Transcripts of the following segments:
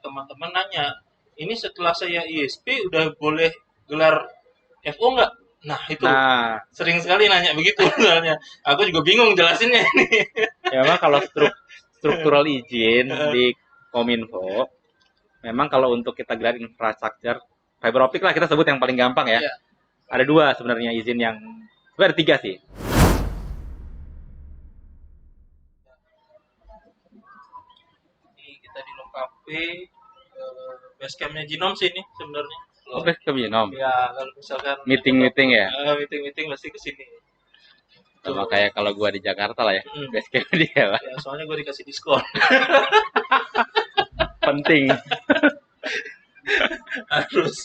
teman-teman nanya, ini setelah saya ISP udah boleh gelar FO nggak? Nah itu Nah, sering sekali nanya begitu soalnya. Aku juga bingung jelasinnya ini. ya memang kalau struktural izin di Kominfo, memang kalau untuk kita gelar infrastruktur fiber optik lah kita sebut yang paling gampang ya. Ya, Ada dua sebenarnya izin yang sebenarnya ada tiga sih. ini kita di Long Cafe, basecampnya Jinom sih ini sebenarnya. Oh, ke Binom. Ya kalau misalkan Meeting-meeting ya. meeting-meeting pasti ke sini. Sama kayak kalau gua di Jakarta lah ya. Hmm. Basecamp dia lah. Ya, soalnya gue dikasih diskon. Penting. Harus.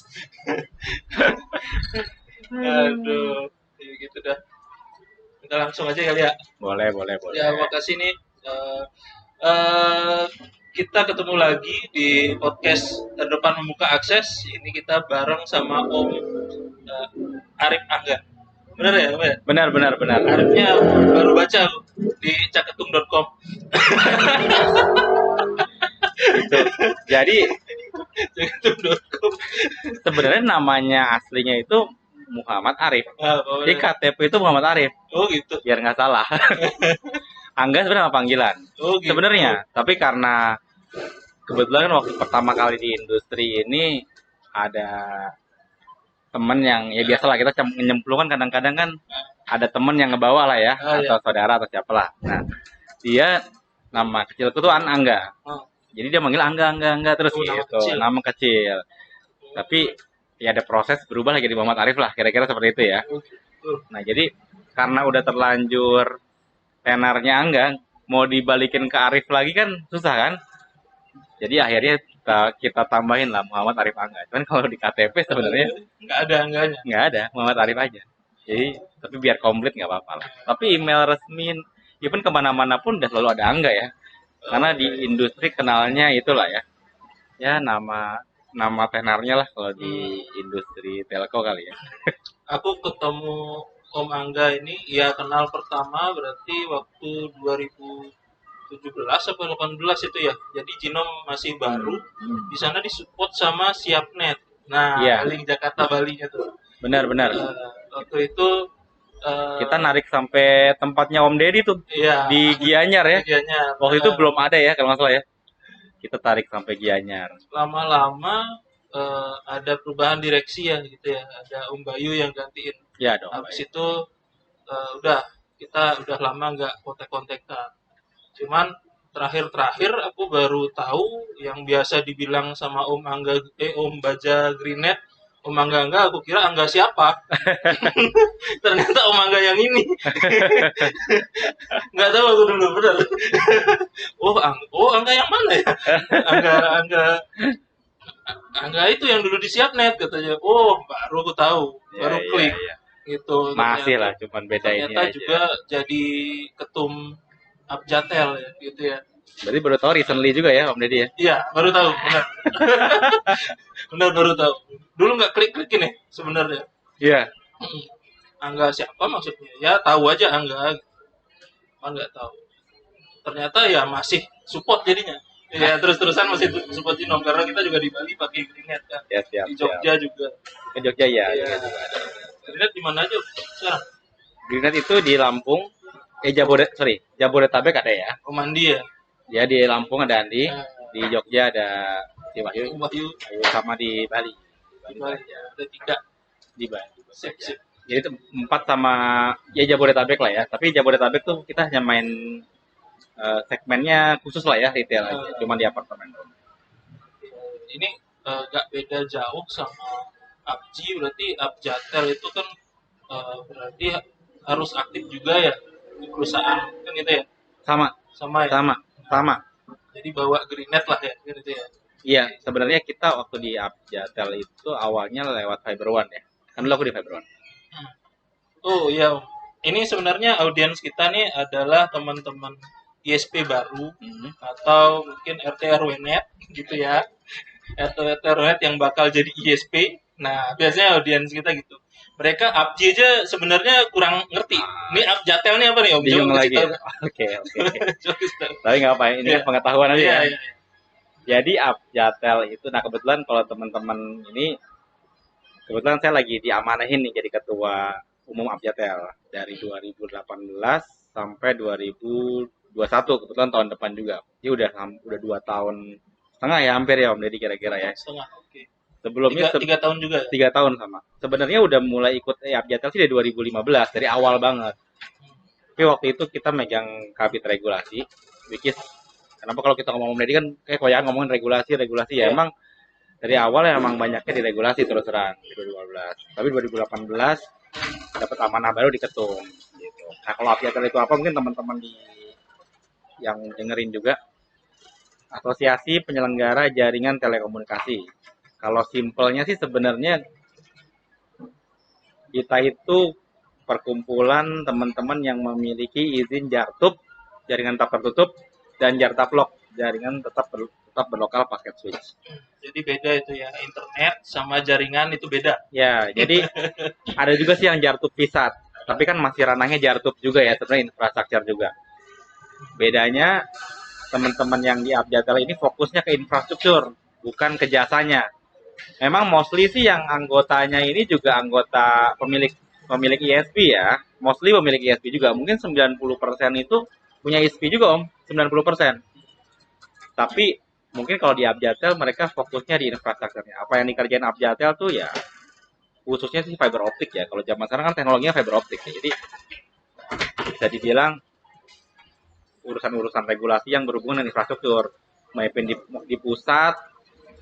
Aduh, ya gitu dah. Kita langsung aja kali ya. Boleh. Ya, makasih nih. Eh, kita ketemu lagi di podcast Terdepan Membuka Akses. Ini kita bareng sama Om Arif Angga. Bener ya, Om ya? Benar. Arifnya baru baca di caketung.com. Gitu. Jadi Caketung.com. sebenarnya namanya aslinya itu Muhammad Arif. Nah, Di KTP itu Muhammad Arif. oh gitu. Biar nggak salah. Angga sebenarnya nama panggilan. Oh gitu. Sebenarnya, tapi karena kebetulan kan waktu pertama kali di industri ini ada temen yang ya biasalah kita nyemplung kan kadang-kadang kan ada temen yang ngebawa lah ya atau saudara atau siapa lah. Nah dia nama kecilku tuh Angga. Jadi dia manggil Angga terus gitu. Nama kecil. Tapi ya ada proses berubah lagi di Muhammad Arif lah kira-kira seperti itu ya. Nah jadi karena udah terlanjur tenarnya Angga mau dibalikin ke Arif lagi kan susah kan. Jadi akhirnya kita tambahin lah Muhammad Arif Angga. Cuman kalau di KTP sebenarnya nggak ada angganya. Nggak ada Muhammad Arif aja. Jadi tapi biar komplit nggak apa-apa lah. Tapi email resmi, even kemana-mana pun udah selalu ada Angga ya. Karena di industri kenalnya itulah ya. Ya nama tenarnya lah kalau di industri telco kali ya. Aku ketemu Om Angga ini ya kenal pertama berarti waktu 2017 atau 18 itu ya. Jadi Jinom masih baru. Di sana disupport sama Siapnet. Nah, Iya. link Jakarta Balinya tuh. Benar. Waktu itu Kita narik sampai tempatnya Om Deddy tuh iya, di Gianyar ya. Gianyar. Waktu itu belum ada ya kalau nggak salah ya. Kita tarik sampai Gianyar. Lama-lama ada perubahan direksi ya gitu ya. Ada Om Bayu yang gantiin. Ya dong. Habis itu udah kita udah lama nggak kontak-kontakan. Cuman terakhir aku baru tahu yang biasa dibilang sama Om Angga Om Baja Greenet, Om Angga aku kira Angga siapa. Ternyata Om Angga yang ini. Nggak tahu aku dulu benar. Angga yang mana ya? Angga itu yang dulu di Siapnet katanya. Oh, baru aku tahu, baru klik. Gitu. Masih lah, cuman beda ini aja. Ternyata juga jadi ketum Abjatel ya, gitu ya. Berarti baru tahu recently juga ya Om Deddy ya? Iya, baru tahu, benar. Benar baru tahu. Dulu nggak klik-klikin ya sebenarnya. Iya. Angga siapa maksudnya? Ya tahu aja Angga. Kan nggak tahu. Ternyata ya masih support jadinya. Ya terus-terusan masih support Jinom karena kita juga di Bali pakai Greenet kan. Ya, siap, di Jogja juga. Ke Jogja ya. Iya. Greenet di mana aja sekarang? Greenet itu di Lampung, Jabodetabek ada ya. Mandi ya. Ya di Lampung ada Andi, di Jogja ada si Wahyu, sama di Bali. Di Bali ya. Ada 3 di Bali. Sip. Jadi itu 4 sama ya Jabodetabek lah ya. Tapi Jabodetabek tuh kita hanya main segmennya khusus lah ya retail aja, cuma di apartemen. Ini gak beda jauh sama Abji, berarti Abjatel itu kan berarti harus aktif juga ya di perusahaan kan itu ya? Sama ya. Sama. Jadi bawa Greenet lah ya gitu ya. Iya, sebenarnya kita waktu di Abjatel itu awalnya lewat Fiber One ya. Kan dulu aku di Fiber One. Oh iya, ini sebenarnya audiens kita nih adalah teman-teman ISP baru atau mungkin RT RW-net gitu ya. RT RW-net yang bakal jadi ISP. Nah, biasanya audiens kita gitu. Mereka Abji aja sebenarnya kurang ngerti. Ini Abjatel nih apa nih Om? Bingung lagi. Oke. Tapi nggak apa, ini pengetahuan aja ya. Jadi Abjatel itu, nah kebetulan kalau teman-teman ini, kebetulan saya lagi diamanahin nih jadi ketua umum Abjatel dari 2018 sampai 2021, kebetulan tahun depan juga. Ini udah 2 tahun setengah ya, hampir ya Om Deddy kira-kira ya. Setengah, oke. Sebelumnya 3 tahun juga ya? 3 tahun sama. Sebenarnya udah mulai ikut Abjatel sih dari 2015, dari awal banget. Tapi waktu itu kita megang kabit regulasi, which is kenapa kalau kita ngomong Deddy kan kayak koyak ngomongin regulasi ya. Iya. Emang dari awal ya emang banyaknya di regulasi terus terang di 2015. Tapi 2018 dapat amanah baru di ketum gitu. Nah, kalau Abjatel itu apa mungkin teman-teman yang dengerin juga, Asosiasi Penyelenggara Jaringan Telekomunikasi. Kalau simpelnya sih sebenarnya kita itu perkumpulan teman-teman yang memiliki izin JARTUB, jaringan tak tertutup, dan JARTAPLOK, jaringan tetap berlokal paket switch. Jadi beda itu ya, internet sama jaringan itu beda. Ya, jadi ada juga sih yang JARTUB VSAT, tapi kan masih ranahnya JARTUB juga ya, sebenarnya infrastruktur juga. Bedanya teman-teman yang di Abjatel ini fokusnya ke infrastruktur, bukan ke jasanya. Memang mostly sih yang anggotanya ini juga anggota pemilik ISP ya. Mostly pemilik ISP juga. Mungkin 90% itu punya ISP juga Om, 90%. Tapi mungkin kalau di Abjatel mereka fokusnya di infrastrukturnya. Apa yang dikerjain Abjatel tuh ya khususnya sih fiber optik ya. Kalau zaman sekarang kan teknologinya fiber optik ya. Jadi bisa dibilang urusan-urusan regulasi yang berhubungan dengan infrastruktur. Maupun di pusat,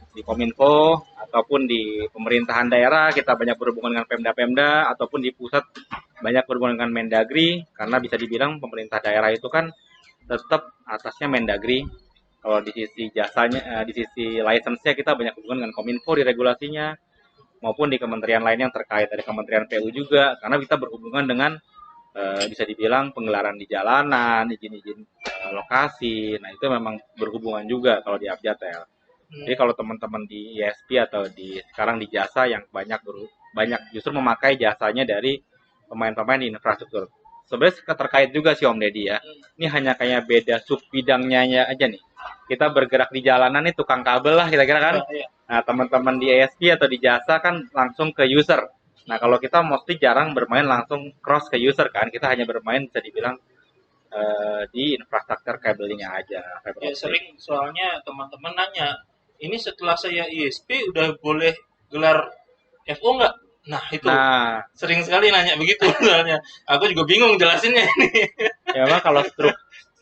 di Kominfo, ataupun di pemerintahan daerah kita banyak berhubungan dengan Pemda-Pemda, ataupun di pusat banyak berhubungan dengan Mendagri, karena bisa dibilang pemerintah daerah itu kan tetap atasnya Mendagri. Kalau di sisi jasanya, di sisi license-nya kita banyak hubungan dengan Kominfo di regulasinya, maupun di kementerian lain yang terkait, dari Kementerian PU juga, karena kita berhubungan dengan bisa dibilang penggelaran di jalanan, izin-izin lokasi. Nah itu memang berhubungan juga kalau di Abjatel. Jadi kalau teman-teman di ISP atau sekarang di jasa yang banyak justru memakai jasanya dari pemain-pemain di infrastruktur. Sebenarnya terkait juga sih Om Deddy ya. Ini hanya kayak beda sub bidangnya aja nih. Kita bergerak di jalanan nih tukang kabel lah kira-kira kan. Nah teman-teman di ISP atau di jasa kan langsung ke user. Nah kalau kita mostly jarang bermain langsung cross ke user kan. Kita hanya bermain bisa dibilang di infrastruktur kabelnya aja. Ya sering soalnya teman-teman nanya, ini setelah saya ISP udah boleh gelar FO nggak? Nah itu sering sekali nanya begitu soalnya. Aku juga bingung jelasinnya ini. Ya memang kalau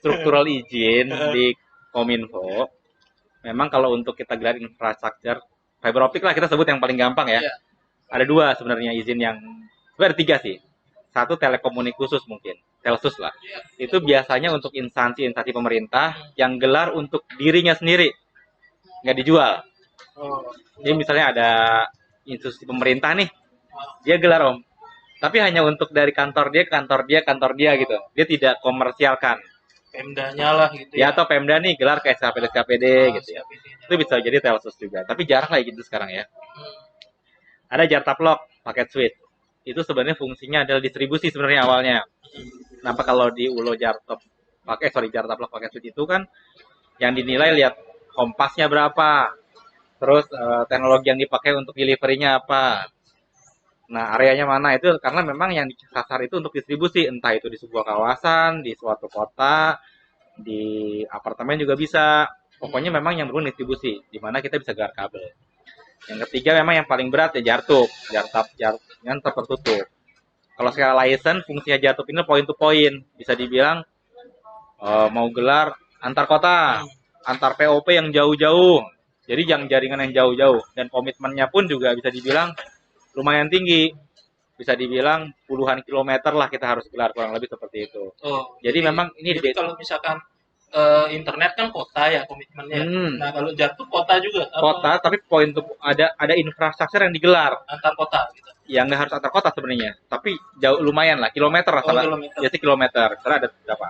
struktural izin di Kominfo, memang kalau untuk kita gelar infrastruktur fiber optik lah kita sebut yang paling gampang ya. Ada 2 sebenarnya izin yang, sebenarnya ada 3 sih. Satu telekomunikasi khusus mungkin, Telsus lah. Itu biasanya untuk instansi pemerintah yang gelar untuk dirinya sendiri, nggak dijual. Jadi misalnya ada institusi pemerintah nih, dia gelar Om, tapi hanya untuk dari kantor dia gitu. Dia tidak komersialkan. Pemdanya lah gitu ya. Atau Pemda nih gelar ke SKPD gitu ya. Itu bisa jadi Telsus juga, tapi jarang lah gitu sekarang ya. Ada JARTAPLOK, paket switch. Itu sebenarnya fungsinya adalah distribusi sebenarnya awalnya. Kenapa kalau di ULO JARTAPLOK paket switch itu kan yang dinilai lihat kompasnya berapa, terus teknologi yang dipakai untuk delivery-nya apa. Nah, areanya mana itu karena memang yang disasar itu untuk distribusi, entah itu di sebuah kawasan, di suatu kota, di apartemen juga bisa. Pokoknya memang yang berhubungan distribusi, di mana kita bisa gelar kabel. Yang ketiga memang yang paling berat ya JARTUB, jaringan tertutup. Kalau secara license fungsinya JARTUB ini point to point, bisa dibilang mau gelar antar kota, antar POP yang jauh-jauh. Jadi yang jaringan yang jauh-jauh dan komitmennya pun juga bisa dibilang lumayan tinggi. Bisa dibilang puluhan kilometer lah kita harus gelar, kurang lebih seperti itu. Jadi memang ini kalau misalkan internet kan kota ya komitmennya. Nah kalau JARTUB kota juga. Kota, tapi poin tuh ada infrastruktur yang digelar antar kota. Gitu. Ya nggak harus antar kota sebenarnya, tapi jauh lumayan lah, kilometer lah. Jadi kilometer. Karena ada berapa?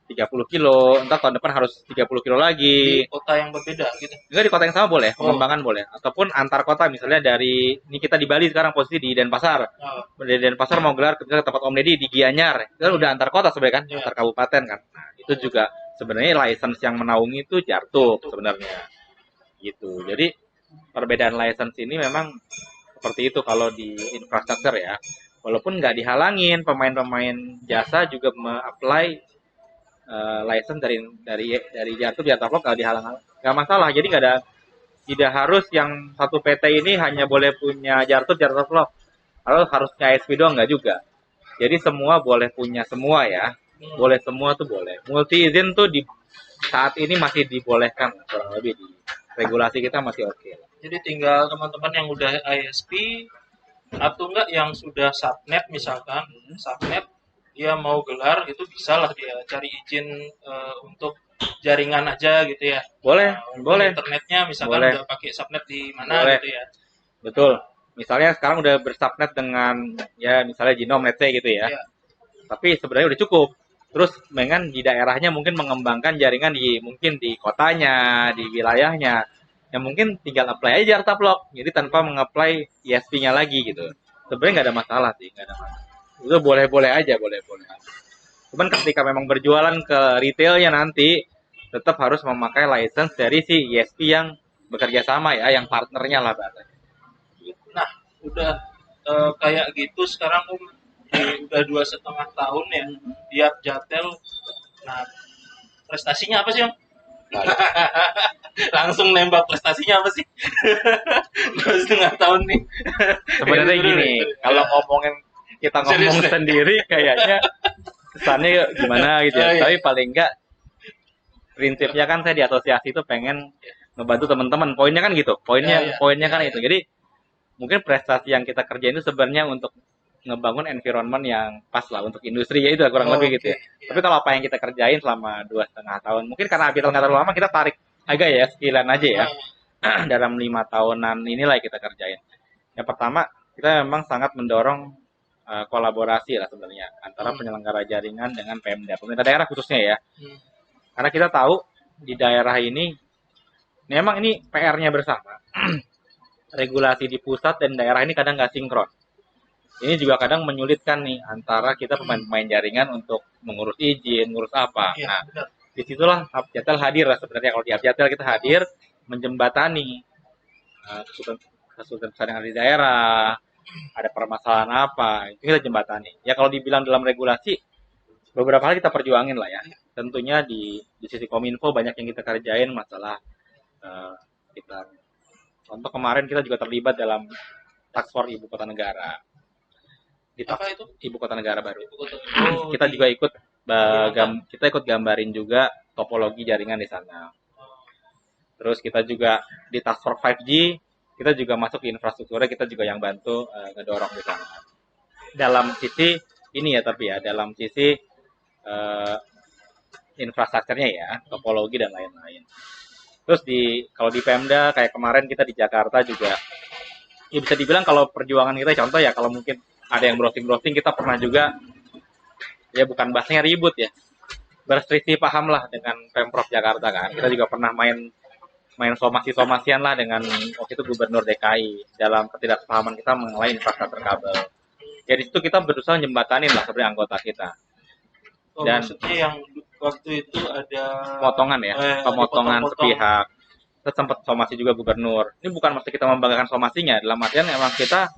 30 kilo, entar tahun depan harus 30 kilo lagi. Di kota yang berbeda gitu. Enggak, di kota yang sama boleh, pengembangan boleh. Ataupun antar kota, misalnya dari, ini kita di Bali sekarang posisi di Denpasar. Dari Denpasar mau gelar ke tempat Om Deddy di Gianyar. Itu kan udah antar kota sebenarnya kan, antar kabupaten kan. Nah, itu juga sebenarnya license yang menaungi itu JARTUB sebenarnya. gitu. Jadi perbedaan license ini memang seperti itu kalau di infrastruktur ya. Walaupun nggak dihalangin, pemain-pemain jasa juga me-apply license dari jasa vlog nggak dihalang, nggak masalah. Jadi nggak ada, tidak harus yang satu PT ini hanya boleh punya jasa vlog, harus punya ISP doang, nggak juga. Jadi semua boleh punya semua ya, boleh semua tuh boleh. Multi izin tuh di saat ini masih dibolehkan, kurang lebih di regulasi kita masih oke. Jadi tinggal teman-teman yang udah ISP atau enggak yang sudah subnet misalkan, subnet dia mau gelar itu bisa lah dia cari izin untuk jaringan aja gitu ya. Boleh, boleh. Internetnya misalkan boleh. udah pakai subnet di mana boleh. gitu ya. Betul. Misalnya sekarang udah bersubnet dengan ya misalnya Ginom let's say gitu ya. Tapi sebenarnya udah cukup. Terus dengan di daerahnya mungkin mengembangkan jaringan mungkin di kotanya, di wilayahnya. Yang mungkin tinggal apply aja Jakarta Vlog. Jadi tanpa mengapply ISP-nya lagi gitu. Sebenarnya nggak ada masalah sih, nggak ada masalah. Itu boleh-boleh aja, boleh-boleh. Cuman ketika memang berjualan ke retailnya nanti tetap harus memakai license dari si ISP yang bekerja sama ya, yang partnernya lah bahasanya. Nah, udah kayak gitu sekarang udah 2,5 tahun ya di Abjatel. Nah, prestasinya apa sih Om? Langsung nembak, prestasinya apa sih? 2,5 tahun nih. Sebenarnya gini, kalau ngomongin kita ngomong sendiri kayaknya kesannya gimana gitu ya. Tapi paling enggak prinsipnya kan saya di asosiasi itu pengen ngebantu teman-teman. Poinnya kan gitu. Poinnya kan itu. Jadi mungkin prestasi yang kita kerjain itu sebenarnya untuk ngebangun environment yang pas lah untuk industri ya, itu kurang lebih gitu ya. Tapi kalau apa yang kita kerjain selama 2,5 tahun, mungkin karena Abjatel nggak terlalu lama, kita tarik agak ya sekilan aja ya. Dalam 5 tahunan inilah kita kerjain. Yang pertama, kita memang sangat mendorong kolaborasi lah sebenarnya antara penyelenggara jaringan dengan Pemda, pemerintah daerah khususnya ya. Karena kita tahu di daerah ini memang ini PR-nya bersama. Regulasi di pusat dan daerah ini kadang nggak sinkron. Ini juga kadang menyulitkan nih antara kita pemain-pemain jaringan untuk mengurus izin, ngurus apa. Nah, disitulah Abjatel hadir lah sebenarnya. Kalau di Abjatel kita hadir menjembatani kesulitan yang ada di daerah, ada permasalahan apa, itu kita jembatani. Ya kalau dibilang dalam regulasi, beberapa hal kita perjuangin lah ya. Tentunya di sisi Kominfo banyak yang kita kerjain masalah kita. Contoh kemarin kita juga terlibat dalam task force ibu kota negara. Apa itu? Ibu kota negara baru. Kita juga ikut gambarin juga topologi jaringan di sana. Terus kita juga di task force 5G, kita juga masuk ke infrastrukturnya, kita juga yang bantu ngedorong di sana. Dalam sisi ini ya, tapi ya dalam sisi infrastrukturnya ya, topologi dan lain-lain. Terus kalau di Pemda kayak kemarin kita di Jakarta juga, ya bisa dibilang kalau perjuangan kita contoh ya, kalau mungkin ada yang browsing kita pernah juga, ya bukan bahasanya ribut ya, berselisih paham lah dengan Pemprov Jakarta kan. Kita juga pernah main somasi-somasian lah dengan waktu itu Gubernur DKI dalam ketidakpahaman kita mengenai infrastruktur kabel. Ya di situ kita berusaha jembatanin lah sebenarnya anggota kita. Dan maksudnya yang waktu itu ada pemotongan ya, pemotongan sepihak. Kita sempat somasi juga Gubernur. Ini bukan maksud kita membanggakan somasinya, dalam artian emang kita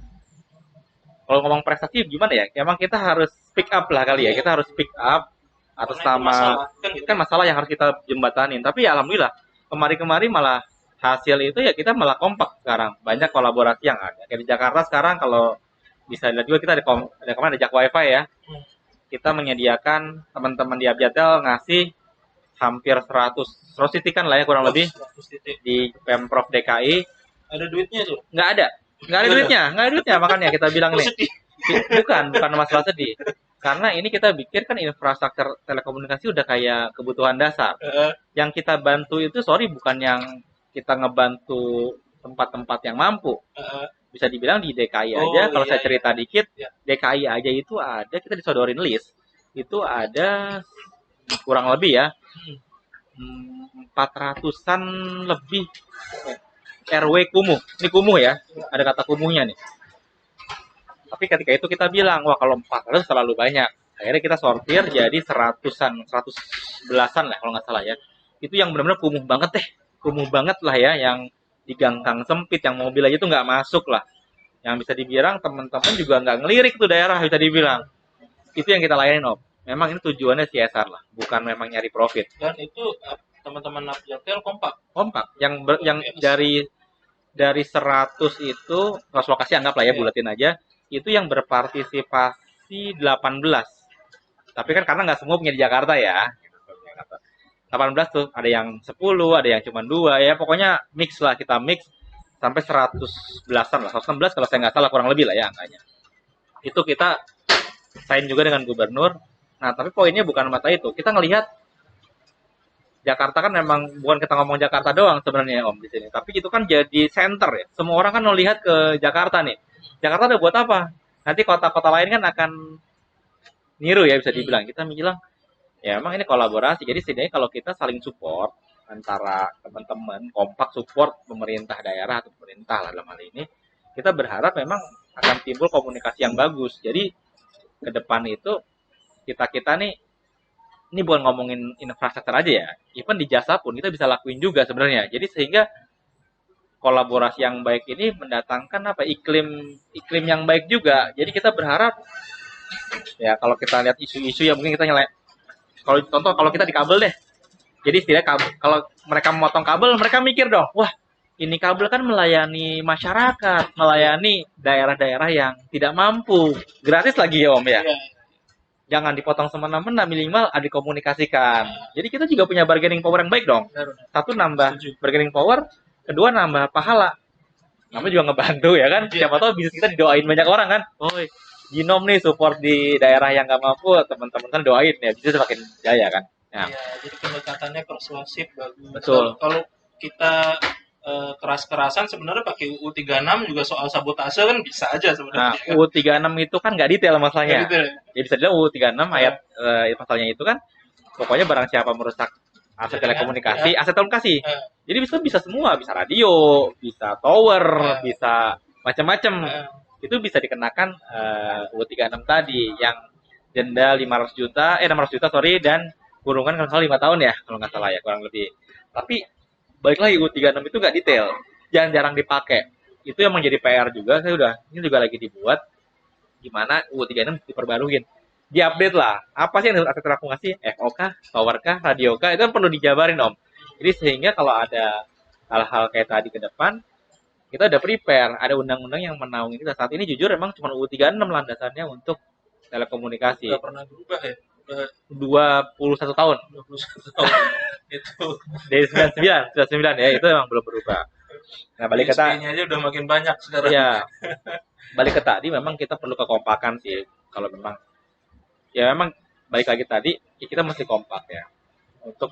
kalau ngomong prestasi gimana ya, emang kita harus speak up lah kali ya, kita harus speak up atas nama kan masalah yang harus kita jembatanin. Tapi ya alhamdulillah kemarin malah hasil itu ya kita malah kompak sekarang, banyak kolaborasi yang ada. Kayak di Jakarta sekarang kalau bisa lihat juga kita ada kemarin ada Jak Wifi ya, kita menyediakan teman-teman di Abjatel ngasih hampir 100 titik kan lah ya kurang lebih di Pemprov DKI. Ada duitnya tuh? Nggak ada duitnya, makanya kita bilang nih bukan masalah sedih, karena ini kita pikir kan infrastruktur telekomunikasi udah kayak kebutuhan dasar. Yang kita bantu itu bukan yang kita ngebantu tempat-tempat yang mampu. Bisa dibilang di DKI aja, kalau saya cerita dikit, DKI aja itu ada, kita disodorin list itu ada kurang lebih ya 400-an lebih RW kumuh. Ini kumuh ya, ada kata kumuhnya nih. Tapi ketika itu kita bilang, wah kalau 400 terlalu banyak. Akhirnya kita sortir jadi 100-an, 111-an lah kalau nggak salah ya. Itu yang benar-benar kumuh banget deh. kumuh banget lah ya, yang di gang-gang sempit, yang mobil aja tuh nggak masuk lah. Yang bisa dibilang teman-teman juga nggak ngelirik tuh daerah, bisa dibilang. Itu yang kita layanin, Om. Memang ini tujuannya CSR lah, bukan memang nyari profit. Dan itu teman-teman Abjatel kompak. Kompak. Yang dari 100 itu, 100 lokasi anggaplah ya, bulatin aja, itu yang berpartisipasi 18. Tapi kan karena nggak semua punya di Jakarta ya. 18 tuh, ada yang 10, ada yang cuma 2 ya, pokoknya mix lah, kita mix sampai 100 belasan lah, 116 kalau saya nggak salah, kurang lebih lah ya angkanya. Itu kita sign juga dengan gubernur. Nah, tapi poinnya bukan mata itu. Kita ngelihat Jakarta kan memang bukan kita ngomong Jakarta doang sebenarnya Om di sini, tapi itu kan jadi center ya. Semua orang kan mau lihat ke Jakarta nih. Jakarta udah buat apa? Nanti kota-kota lain kan akan niru ya, bisa dibilang. Kita bilang ya emang ini kolaborasi. Jadi setidaknya kalau kita saling support antara teman-teman, kompak support pemerintah daerah atau pemerintah lah dalam hal ini, kita berharap memang akan timbul komunikasi yang bagus. Jadi ke depan itu kita nih, ini bukan ngomongin infrastruktur aja ya, even di jasa pun kita bisa lakuin juga sebenarnya. Jadi sehingga kolaborasi yang baik ini mendatangkan apa, iklim yang baik juga. Jadi kita berharap ya, kalau kita lihat isu-isu ya, mungkin kita nyalain, kalau contoh kalau kita di kabel deh, jadi setidaknya kabel, kalau mereka memotong kabel, mereka mikir dong, wah ini kabel kan melayani masyarakat, melayani daerah-daerah yang tidak mampu, gratis lagi ya Om ya. Jangan dipotong semena-mena, minimal ada dikomunikasikan. Jadi kita juga punya bargaining power yang baik dong. Satu, nambah bargaining power, kedua nambah pahala. Namanya juga ngebantu ya kan. Siapa tahu bisnis kita didoain banyak orang kan. Oh, Ginom nih support di daerah yang nggak mampu, teman-teman kan doain ya, bisa semakin jaya kan. Ya. Iya, jadi pendekatannya persuasif, bagus. Betul. Kalau kita keras-kerasan sebenarnya pakai UU 36 juga soal sabotase kan bisa aja sebenarnya. Nah, UU 36 itu kan nggak detail masalahnya. Detail. Jadi bisa dilihat UU 36 ayat pasalnya itu kan, pokoknya barang siapa merusak aset telekomunikasi, aset telekomunikasi. Jadi bisa semua, bisa radio, bisa tower, bisa macam-macam. Itu bisa dikenakan UU 36 tadi, yang denda 600 juta, dan kurungan kalau salah 5 tahun ya, kalau nggak salah ya, kurang lebih. Tapi balik lagi, UU 36 itu nggak detail, jarang dipakai. Itu yang menjadi PR juga. Ini juga lagi dibuat, gimana UU 36 diperbaruin, diupdate lah. Apa sih yang aset telekomunikasi? FOK, tower kah, radio kah? Itu kan perlu dijabarin Om. Jadi sehingga kalau ada hal-hal kayak tadi ke depan, kita udah prepare, ada undang-undang yang menaungi kita. Saat ini jujur emang cuma UU 36 landasannya untuk telekomunikasi. Nggak pernah berubah ya? 21 tahun. 21 tahun. Itu dari 99 ya, itu emang belum berubah. Nah, balik ke tadi aja udah makin banyak sekarang. Ya. Balik ke tadi, memang kita perlu kekompakan sih. Kalau memang ya memang balik lagi tadi, kita mesti kompak ya untuk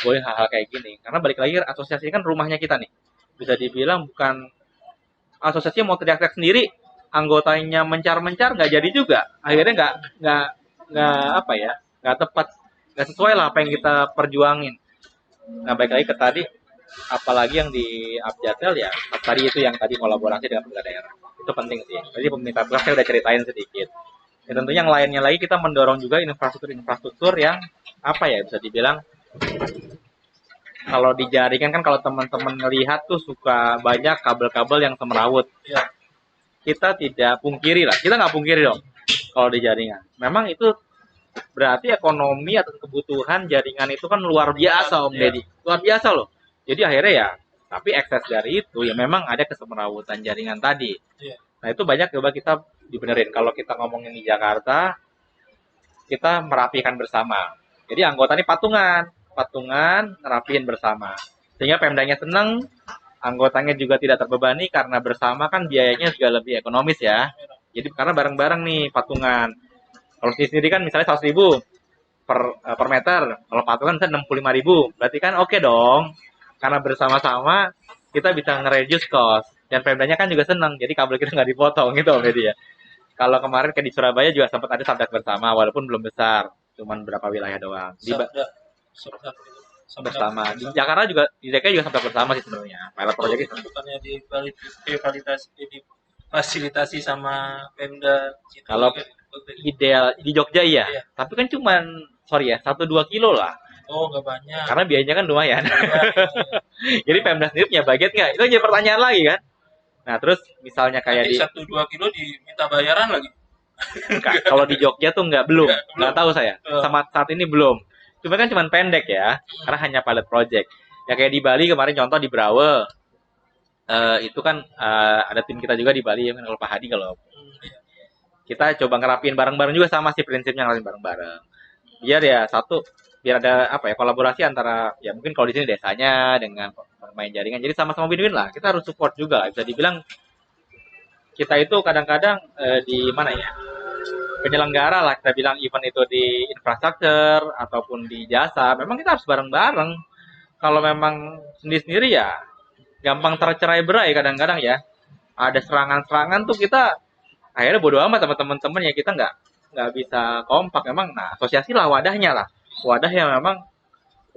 boleh hal-hal kayak gini. Karena balik lagi, asosiasi kan rumahnya kita nih. Bisa dibilang bukan asosiasi mau teriak-teriak sendiri, anggotanya mencar-mencar nggak jadi juga. Akhirnya nggak tepat, nggak sesuai lah apa yang kita perjuangin. Nah, baik lagi ke tadi, apalagi yang di Abjatel ya, tadi itu yang tadi kolaborasi dengan pemerintah daerah, itu penting sih. Jadi pemerintah pusat saya udah ceritain sedikit. Ya, tentunya yang lainnya lagi kita mendorong juga infrastruktur yang apa ya, bisa dibilang kalau di jaringan kan, kalau teman-teman ngelihat tuh suka banyak kabel-kabel yang semrawut. Ya. Kita tidak pungkiri lah, kita nggak pungkiri dong kalau di jaringan. Memang itu berarti ekonomi atau kebutuhan jaringan itu kan luar biasa Om Deddy, luar biasa loh. Jadi akhirnya ya, tapi ekses dari itu ya memang ada kesemrawutan jaringan tadi. Nah, itu banyak coba kita dibenerin. Kalau kita ngomongin di Jakarta, kita merapikan bersama. Jadi anggota ini patungan ngerapiin bersama, sehingga Pemdanya seneng, anggotanya juga tidak terbebani, karena bersama kan biayanya juga lebih ekonomis ya. Jadi karena bareng-bareng nih patungan. Kalau sendiri kan misalnya 100.000 per meter, kalau patungan bisa 65.000, berarti kan oke dong. Karena bersama-sama kita bisa nge-reduce cost, dan Pemdanya kan juga senang, jadi kabel kita nggak dipotong gitu Om Deddy ya. Kalau kemarin kayak di Surabaya juga sempat ada sabda bersama, walaupun belum besar, cuman berapa wilayah doang. Sabda bersama. Di Jakarta juga, di DKI juga sabda bersama sih sebenarnya. Pilot project itu bukannya difasilitasi sama Pemda. Kalau ideal di Jogja iya. Tapi kan cuman 1-2 kilo lah. Oh, nggak banyak. Karena biayanya kan lumayan. Ya, ya, ya. Jadi Pemda sendiri punya budget nggak? Itu jadi pertanyaan lagi kan. Nah terus misalnya kayak Nanti di 1-2 kilo diminta bayaran lagi. kalau di Jogja tuh belum, Nggak, nggak belum. tahu saya. Oh. Sama saat ini belum. Cuma kan cuman pendek ya, karena hanya pilot project. Ya kayak di Bali kemarin contoh di Brawe, itu kan ada tim kita juga di Bali ya kan kalau Pak Hadi kalau Iya. kita coba ngerapin bareng-bareng juga sama sih prinsipnya ngerapin bareng-bareng. Biar ya satu biar ada apa ya kolaborasi antara ya mungkin kalau di sini desanya dengan pemain jaringan jadi sama-sama win-win lah kita harus support juga bisa dibilang kita itu kadang-kadang di mana ya penyelenggara lah kita bilang event itu di infrastruktur ataupun di jasa memang kita harus bareng-bareng kalau memang sendiri-sendiri ya gampang tercerai-berai kadang-kadang ya ada serangan-serangan tuh kita akhirnya bodo amat sama teman-teman ya kita nggak bisa kompak memang nah asosiasi lah wadahnya lah wadah yang memang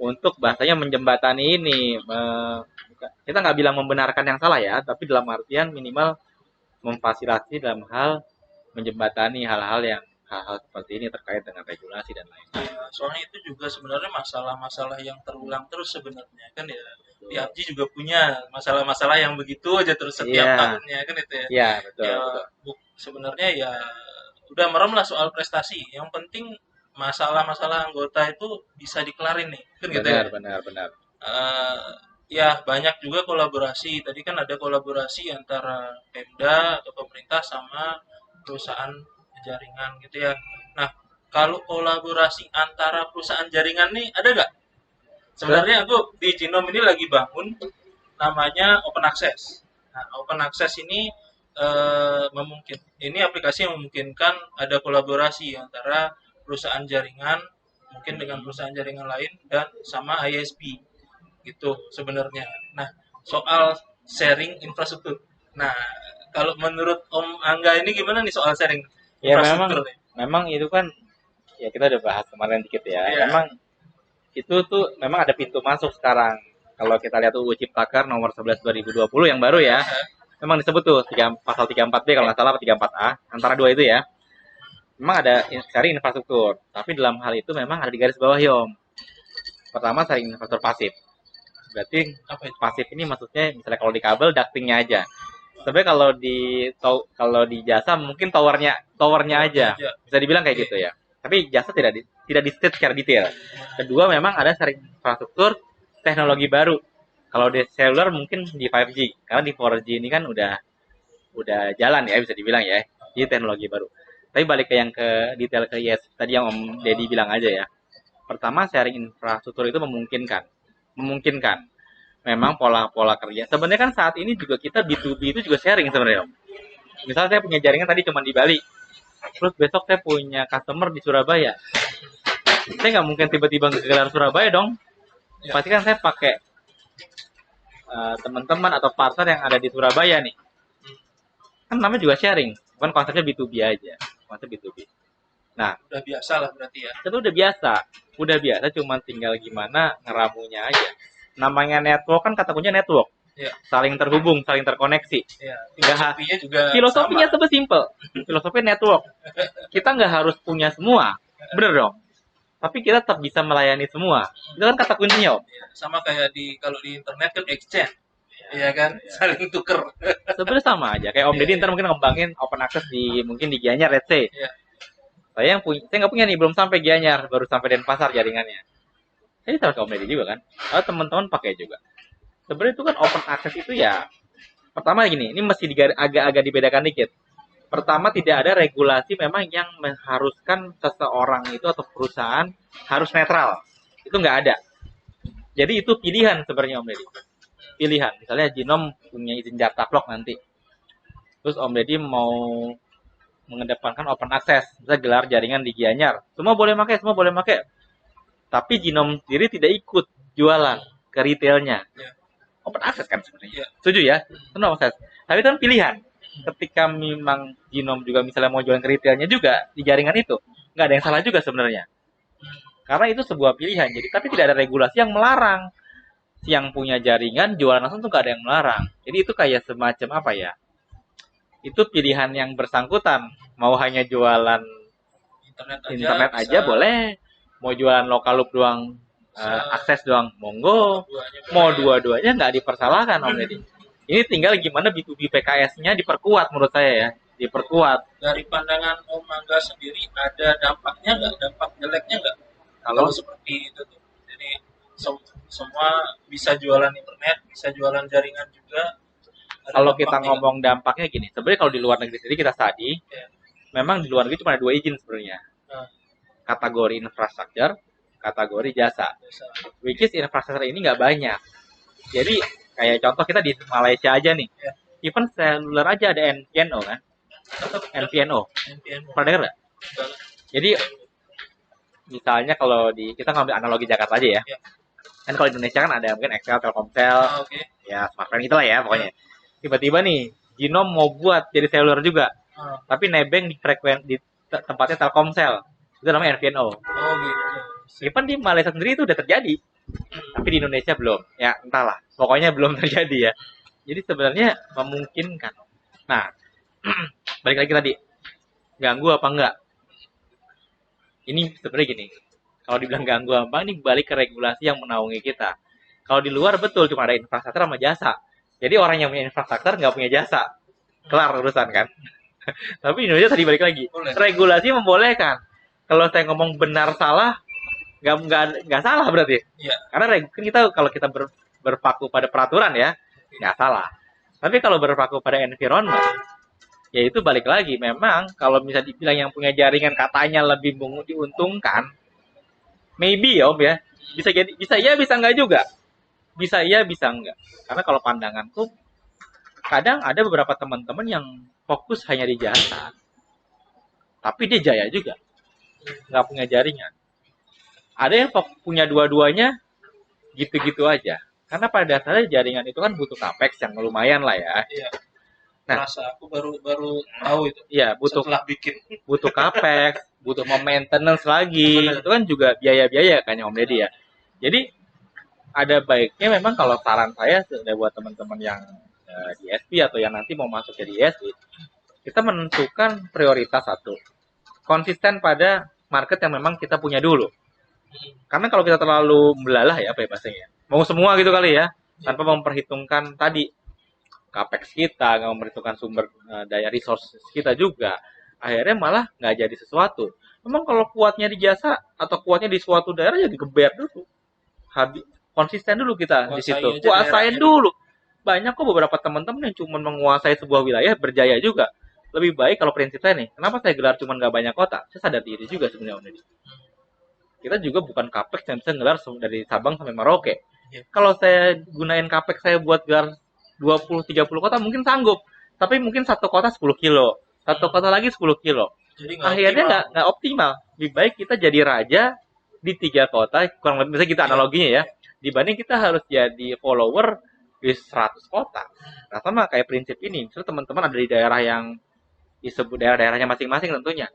untuk bahasanya menjembatani ini kita nggak bilang membenarkan yang salah ya tapi dalam artian minimal memfasilitasi dalam hal menjembatani hal-hal seperti ini terkait dengan regulasi dan lain-lain. Ya, soalnya itu juga sebenarnya masalah-masalah yang terulang terus sebenarnya kan ya. Di PUBG juga punya masalah-masalah yang begitu aja terus setiap tahunnya kan itu ya. Iya betul. Ya betul. sebenarnya ya udah merem lah soal prestasi. Yang penting masalah-masalah anggota itu bisa dikelarin nih kan gitu ya. Benar. Ya banyak juga kolaborasi. Tadi kan ada kolaborasi antara Pemda atau pemerintah sama perusahaan jaringan gitu ya. Nah, kalau kolaborasi antara perusahaan jaringan nih ada nggak? Sebenarnya aku di Jinom ini lagi bangun namanya Open Access. Nah, Open Access ini ini aplikasi yang memungkinkan ada kolaborasi antara perusahaan jaringan mungkin dengan perusahaan jaringan lain dan sama ISP gitu sebenarnya. Nah, soal sharing infrastruktur. Nah, kalau menurut Om Angga ini gimana nih soal sharing Ya infrastruktur? memang itu kan ya kita udah bahas kemarin dikit ya. Iya. Memang itu tuh memang ada pintu masuk sekarang. Kalau kita lihat UU Ciptaker nomor 11 2020 yang baru ya. Memang disebut tuh pasal 34B kalau nggak salah 34A antara dua itu ya. Memang ada sharing infrastruktur, tapi dalam hal itu memang ada di garis bawah Yom. Pertama sharing infrastruktur pasif. Berarti pasif ini maksudnya misalnya kalau di kabel ductingnya aja. Sebenarnya kalau di jasa mungkin towernya aja. Bisa dibilang kayak gitu ya. Tapi jasa tidak di state secara detail. Kedua memang ada sharing infrastruktur teknologi baru. Kalau di seluler mungkin di 5G. Karena di 4G ini kan udah jalan ya bisa dibilang ya. Jadi teknologi baru. Tapi balik ke yang ke detail ke yes tadi yang Om Deddy bilang aja ya. Pertama sharing infrastruktur itu memungkinkan memang pola-pola kerja. Sebenarnya kan saat ini juga kita B2B itu juga sharing sebenarnya. Misalnya saya punya jaringan tadi cuma di Bali, terus besok saya punya customer di Surabaya. Saya nggak mungkin tiba-tiba gelar Surabaya dong. Pasti kan saya pakai teman-teman atau partner yang ada di Surabaya nih. Kan namanya juga sharing, bukan konsepnya B2B aja, konsep B2B. Nah, udah biasa lah berarti ya. Itu udah biasa, cuma tinggal gimana ngeramunya aja. Namanya network kan kata kuncinya network. Ya. Saling terhubung, saling terkoneksi. Ya. Filosofinya juga filosofinya simple. Filosofi network. Kita nggak harus punya semua, bener dong. Tapi kita tetap bisa melayani semua. Itu kan kata kuncinya. Ya, sama kayak kalau di internet kan exchange. Iya kan, saling tuker. Sebenarnya sama aja. Kayak Om Deddy ntar mungkin ngembangin open access mungkin di Gianyar, let's say. Saya nggak punya nih, belum sampai Gianyar, baru sampai Denpasar jaringannya. Saya harus ke Om Deddy juga kan. Kalau teman-teman pakai juga. Sebenarnya itu kan open access itu ya. Pertama gini, ini mesti agak-agak dibedakan dikit. Pertama tidak ada regulasi memang yang mengharuskan seseorang itu atau perusahaan harus netral. Itu nggak ada. Jadi itu pilihan sebenarnya Om Deddy. Pilihan. Misalnya Jinom punya izin Jartaplok nanti. Terus Om Deddy mau mengedepankan open access, bisa gelar jaringan di Gianyar. Semua boleh pakai. Tapi Jinom sendiri tidak ikut jualan ke retailnya. Open access kan sebenarnya. Setuju ya? Itu open access. Tapi itu kan pilihan. Ketika memang Jinom juga misalnya mau jualan ke retailnya juga di jaringan itu, nggak ada yang salah juga sebenarnya. Karena itu sebuah pilihan. Jadi tapi tidak ada regulasi yang melarang. Yang punya jaringan jualan langsung tuh nggak ada yang melarang. Jadi itu kayak semacam apa ya? Itu pilihan yang bersangkutan. Mau hanya jualan internet aja boleh, mau jualan lokal loop doang akses doang, monggo. Mau dua-duanya nggak dipersalahkan Om Deddy. Ini tinggal gimana B2B PKS-nya diperkuat menurut saya ya, diperkuat. Dari pandangan Om Angga sendiri ada dampaknya nggak, dampak jeleknya nggak kalau seperti itu tuh? Jadi semua bisa jualan internet, bisa jualan jaringan juga. Kalau kita ngomong dampaknya gini, sebenarnya kalau di luar negeri sendiri kita study, memang di luar negeri cuma ada 2 izin sebenarnya. Kategori infrastruktur, kategori jasa. Which is infrastruktur ini nggak banyak. Jadi kayak contoh kita di Malaysia aja nih. Even seluler aja ada NPNO kan. NPNO. Pernah dengar nggak? Jadi misalnya kalau kita ngambil analogi Jakarta aja ya. Kan kalau di Indonesia kan ada mungkin Excel, Telkomsel, ya smartphone itulah ya pokoknya. Tiba-tiba nih Ginom mau buat jadi seluler juga, tapi nebeng di tempatnya Telkomsel, itu namanya MVNO. Gitu. Even di Malaysia sendiri itu udah terjadi, tapi di Indonesia belum. Ya entahlah, pokoknya belum terjadi ya. Jadi sebenarnya memungkinkan. Nah, balik lagi tadi, ganggu apa enggak? Ini sebenarnya gini, kalau dibilang ganggu apa, ini balik ke regulasi yang menaungi kita. Kalau di luar betul cuma ada infrastruktur sama jasa. Jadi orang yang punya infrastruktur nggak punya jasa, kelar urusan kan. Tapi di Indonesia tadi balik lagi, regulasi membolehkan. Kalau saya ngomong benar salah, nggak salah berarti. Ya. Karena kan kita kalau kita berpaku pada peraturan ya, nggak salah. Tapi kalau berpaku pada environment, ya itu balik lagi. Memang kalau bisa dibilang yang punya jaringan katanya lebih diuntungkan, maybe ya Om ya, bisa jadi, bisa ya, bisa enggak juga. Bisa iya, bisa enggak. Karena kalau pandanganku, kadang ada beberapa teman-teman yang fokus hanya di jasa. Tapi dia jaya juga. Nggak punya jaringan. Ada yang punya dua-duanya, gitu-gitu aja. Karena pada dasarnya jaringan itu kan butuh capex yang lumayan lah ya. Iya. Nah, aku baru tahu itu. Iya, setelah bikin. Butuh capex, butuh maintenance lagi. Itu kan juga biaya-biaya kan Om Deddy ya. Jadi ada baiknya memang kalau saran saya sudah buat teman-teman yang di ISP atau yang nanti mau masuk jadi ISP, kita menentukan prioritas satu, konsisten pada market yang memang kita punya dulu. Karena kalau kita terlalu belalah ya apa ya bahasanya, mau semua gitu kali ya, tanpa memperhitungkan tadi capex kita, nggak memperhitungkan sumber daya resource kita juga, akhirnya malah nggak jadi sesuatu. Memang kalau kuatnya di jasa atau kuatnya di suatu daerah ya digeber dulu, habis konsisten dulu kita di situ, kuasain dulu. Banyak kok beberapa teman-teman yang cuma menguasai sebuah wilayah berjaya juga. Lebih baik kalau prinsip saya nih, kenapa saya gelar cuma nggak banyak kota? Saya sadar diri juga sebenarnya. Kita juga bukan capex yang bisa gelar dari Sabang sampai Merauke. Kalau saya gunain capex saya buat gelar 20-30 kota mungkin sanggup. Tapi mungkin satu kota 10 kilo, satu kota lagi 10 kilo. Akhirnya nggak optimal. Lebih baik kita jadi raja di 3 kota, kurang lebih misalnya kita analoginya ya, dibanding kita harus jadi follower di 100 kota. Nah sama kayak prinsip ini, misalnya teman-teman ada di daerah yang disebut daerah-daerahnya masing-masing tentunya,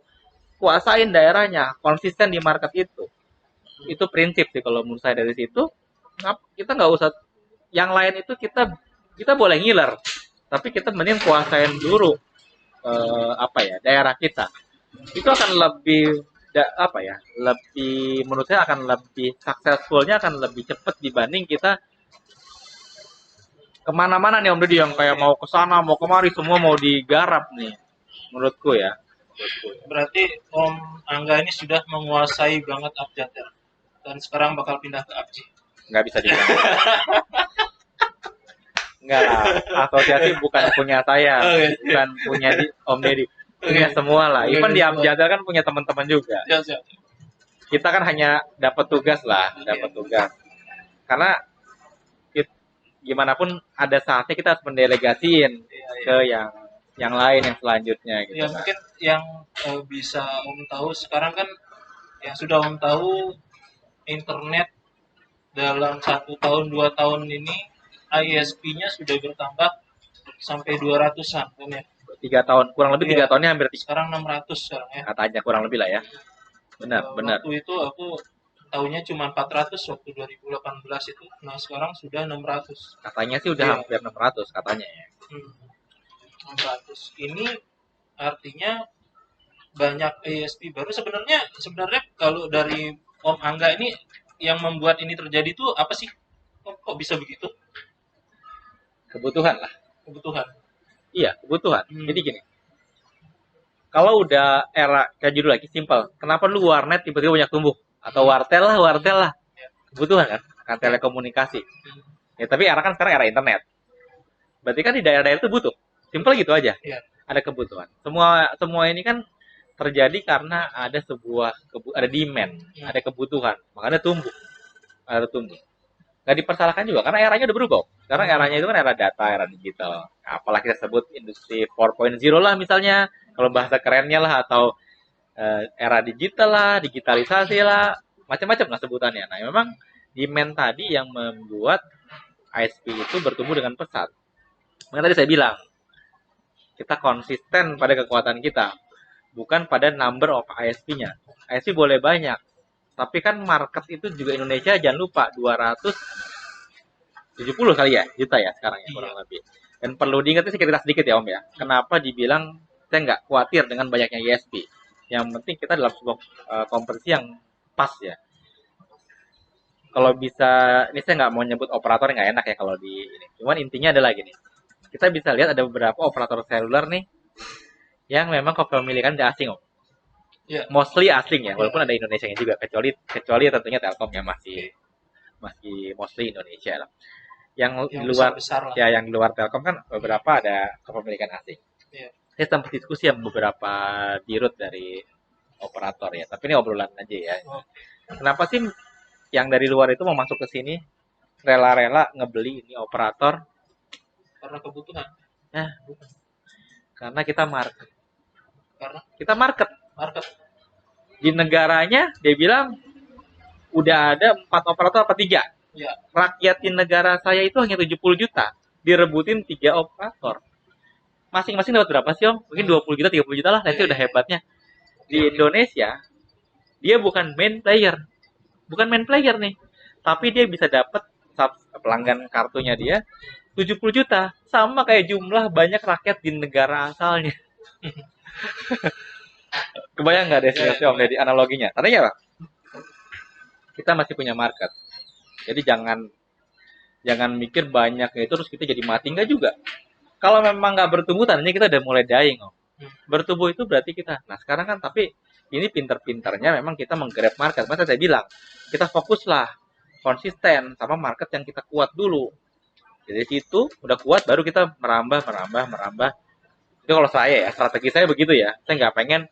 kuasain daerahnya, konsisten di market itu prinsip sih kalau menurut saya. Dari situ kita nggak usah yang lain, itu kita boleh ngiler, tapi kita mending kuasain dulu daerah kita. Itu akan lebih lebih menurut saya akan lebih successfulnya, akan lebih cepat dibanding kita kemana-mana nih Om Deddy yang kayak mau ke sana mau kemari semua mau digarap nih, menurutku ya. Berarti Om Angga ini sudah menguasai banget Abjadar dan sekarang bakal pindah ke ABCI. Nggak bisa dibilang. Enggak lah, asosiasi bukan punya saya, bukan punya Om Deddy, punya semua lah. Even di Abjadar kan punya teman-teman juga. Kita kan hanya dapat tugas lah, dapat tugas. Karena gimana pun ada saatnya kita harus mendelegasiin ke yang lain, yang selanjutnya gitu. Ya mungkin yang bisa Om tahu sekarang kan, yang sudah Om tahu, internet dalam 1 tahun 2 tahun ini ISP-nya sudah bertambah sampai 200-an kan ya. 3 tahun, kurang lebih 3 tahunnya hampir. Sekarang 600 sekarang ya. Katanya kurang lebih lah ya. Benar. Waktu itu aku tahunya cuma 400 waktu 2018 itu. Nah, sekarang sudah 600. Katanya sih udah hampir 600 katanya ya. 600. Ini artinya banyak ISP baru. Sebenarnya kalau dari Om Angga ini yang membuat ini terjadi itu apa sih? Kok bisa begitu? Kebutuhan lah. Kebutuhan. Iya, kebutuhan. Jadi gini, kalau udah era kayak judul lagi simpel, kenapa lu warnet tiba-tiba banyak tumbuh? Atau wartel lah. Kebutuhan kan telekomunikasi. Ya tapi era kan sekarang era internet. Berarti kan di daerah-daerah itu butuh. Simpel gitu aja. Ada kebutuhan. Semua ini kan terjadi karena ada ada demand, ada kebutuhan, makanya tumbuh. Ada tumbuh. Gak dipersalahkan juga karena eranya udah berubah. Sekarang eranya itu kan era data, era digital. Apalah kita sebut industri 4.0 lah misalnya, kalau bahasa kerennya lah, atau era digital lah, digitalisasi lah, macam-macam lah sebutannya. Nah, memang demand tadi yang membuat ISP itu bertumbuh dengan pesat. Makanya tadi saya bilang, kita konsisten pada kekuatan kita, bukan pada number of ISP-nya. ISP boleh banyak, tapi kan market itu juga Indonesia jangan lupa 270 kali ya juta ya sekarang ya kurang lebih. Dan perlu diingat sih sedikit ya Om ya. Kenapa dibilang saya nggak khawatir dengan banyaknya ISP? Yang penting kita dalam sebuah kompetisi yang pas ya. Kalau bisa, ini saya nggak mau nyebut operator, nggak enak ya kalau di ini. Cuman intinya adalah gini, kita bisa lihat ada beberapa operator seluler nih yang memang kepemilikan dari asing Om. Mostly asing ya, walaupun ada Indonesia juga, kecuali tentunya Telkom ya masih mostly Indonesia lah. Yang di luar ya, yang di luar Telkom kan beberapa ada kepemilikan asing. Saya sempat diskusi sama beberapa dirut dari operator ya, tapi ini obrolan aja ya. Kenapa sih yang dari luar itu mau masuk ke sini rela-rela ngebeli ini operator? Karena kebutuhan. Bukan. Karena kita market. Karena kita market. Di negaranya dia bilang udah ada 4 operator apa 3. Rakyat di negara saya itu hanya 70 juta, direbutin 3 operator. Masing-masing dapat berapa sih Om? Mungkin 20 juta, 30 juta lah, nanti udah hebatnya. Di Indonesia, dia bukan main player nih, tapi dia bisa dapat pelanggan kartunya dia 70 juta, sama kayak jumlah banyak rakyat di negara asalnya. Kebayang nggak destinasi Om dari analoginya? Tadinya Pak, kita masih punya market, jadi jangan mikir banyaknya itu terus kita jadi mati, nggak juga. Kalau memang nggak bertumbuh, tandanya kita udah mulai dying Om. Bertumbuh itu berarti kita. Nah sekarang kan tapi ini pinter-pinternya memang kita menggrab market. Masa saya bilang kita fokuslah konsisten sama market yang kita kuat dulu. Jadi situ udah kuat baru kita merambah. Itu kalau saya ya, strategi saya begitu ya. Saya nggak pengen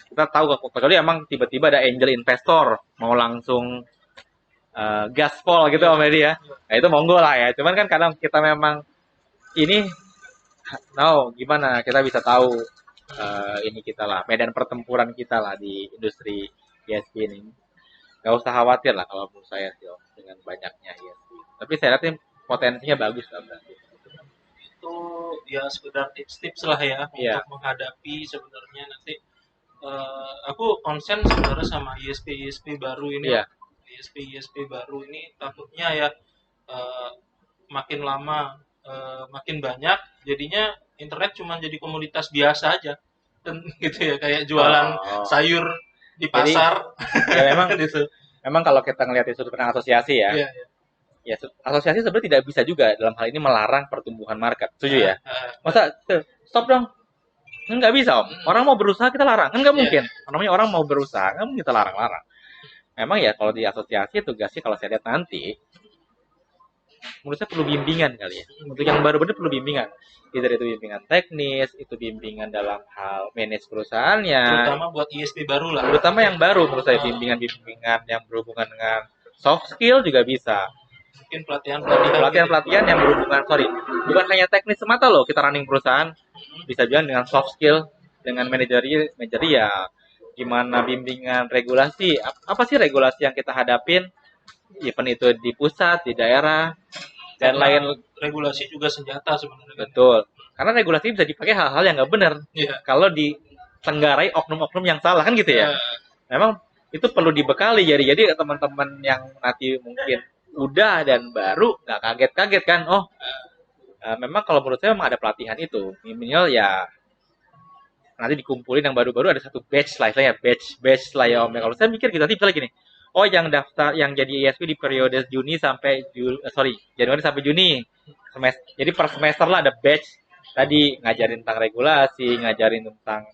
kita tahu kecuali emang tiba-tiba ada angel investor mau langsung gaspol gitu Om Edi ya. Nah itu monggo lah ya. Cuman kan kadang kita memang ini gimana kita bisa tahu ini kita lah, medan pertempuran kita lah di industri ISP ini. Gak usah khawatir lah kalau menurut saya sih Om, dengan banyaknya ISP. Tapi saya lihat potensinya bagus lah berarti. Itu ya sekedar tips-tips lah ya untuk menghadapi sebenarnya nanti. Aku konsen sebenarnya sama ISP baru ini. ISP baru ini takutnya ya makin lama makin banyak, jadinya internet cuma jadi komoditas biasa aja, dan gitu ya, kayak jualan sayur di pasar. Jadi, ya memang gitu. Memang kalau kita ngelihat di sudut pandang asosiasi ya, ya asosiasi sebenarnya tidak bisa juga dalam hal ini melarang pertumbuhan market, setuju ya? Masa stop dong? Nggak bisa Om. Orang mau berusaha kita larang, kan nggak mungkin. Namanya orang mau berusaha, nggak mungkin kita larang-larang. Memang ya kalau di asosiasi tugasnya kalau saya lihat nanti, menurut saya perlu bimbingan kali ya. Untuk yang baru-baru perlu bimbingan. Either itu bimbingan teknis, itu bimbingan dalam hal manage perusahaannya. Terutama buat ISP baru lah. Terutama yang baru menurut saya bimbingan yang berhubungan dengan soft skill juga bisa. Mungkin pelatihan yang berhubungan, bukan hanya teknis semata loh kita running perusahaan. Bisa juga dengan soft skill, dengan manajerial. Gimana bimbingan regulasi, apa sih regulasi yang kita hadapin, event itu di pusat, di daerah, dan lain. Regulasi juga senjata sebenarnya. Betul, karena regulasi bisa dipakai hal-hal yang nggak benar. Kalau ditenggarai oknum-oknum yang salah kan gitu ya. Memang itu perlu dibekali, jadi teman-teman yang nanti mungkin udah dan baru nggak kaget-kaget kan. Memang kalau menurut saya memang ada pelatihan itu, minimal ya nanti dikumpulin yang baru-baru ada satu batch lah ya, batch lah ya Om. Kalau saya mikir gitu nanti misalnya gini, oh yang daftar yang jadi ISP di periode Januari sampai Juni. Jadi per semester lah ada batch tadi ngajarin tentang regulasi, ngajarin tentang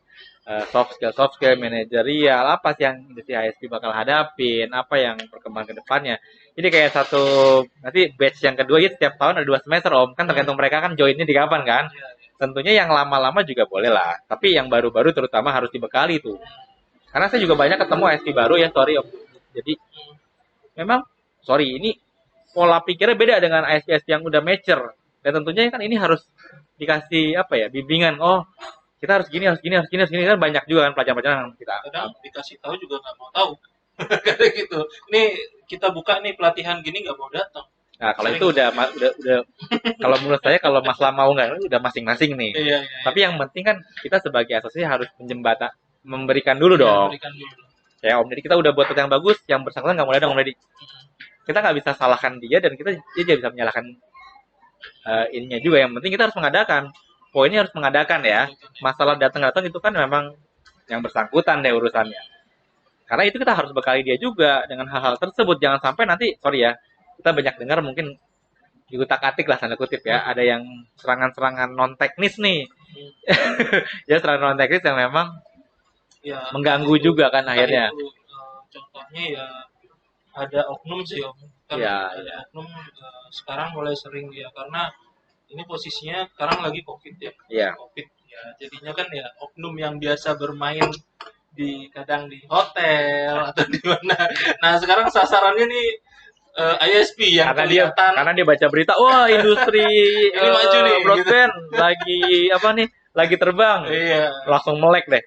soft skill manajerial, apa sih yang industri ISP bakal hadapin, apa yang perkembangan ke depannya. Jadi kayak nanti batch yang kedua itu setiap tahun ada 2 semester Om, kan tergantung mereka kan joinnya di kapan kan. Tentunya yang lama-lama juga boleh lah, tapi yang baru-baru terutama harus dibekali tuh. Karena saya juga banyak ketemu ISP baru ya, sorry Om. Jadi memang, sorry, ini pola pikirnya beda dengan ISP yang udah mature. Dan tentunya kan ini harus dikasih apa ya, bimbingan. Oh, kita harus gini kan banyak juga kan pelajaran-pelajaran yang kita. Kadang dikasih tahu juga nggak mau tahu. Kayak gitu. Ini kita buka nih pelatihan gini nggak mau datang. Nah, kalau itu udah kalau menurut saya kalau masalah mau nggak udah masing-masing nih. Iya. Tapi yang penting kan kita sebagai asosiasi harus memberikan dulu dong. Memberikan dulu. Ya Om Deddy kita udah buat yang bagus, yang bersangkutan nggak mau datang Om Deddy. Kita nggak bisa salahkan dia dan dia bisa menyalahkan ininya juga. Yang penting kita harus mengadakan. Poinnya harus mengadakan ya. Masalah datang-datang itu kan memang yang bersangkutan deh urusannya. Karena itu kita harus bekali dia juga dengan hal-hal tersebut. Jangan sampai nanti, sorry ya, kita banyak dengar mungkin diutak-atik lah tanda kutip ya. Ada yang serangan-serangan non teknis nih. Ya serangan non teknis yang memang ya, mengganggu itu, juga kan akhirnya. Itu, contohnya ya ada oknum sih Om. Ya, ada oknum sekarang mulai sering ya karena ini posisinya sekarang lagi COVID ya. Iya. COVID ya. Jadinya kan ya oknum yang biasa bermain kadang di hotel atau di mana. Nah, sekarang sasarannya nih ISP yang karena dia baca berita, wah industri ini maju nih broadband gitu. lagi terbang. Iya. Langsung melek deh.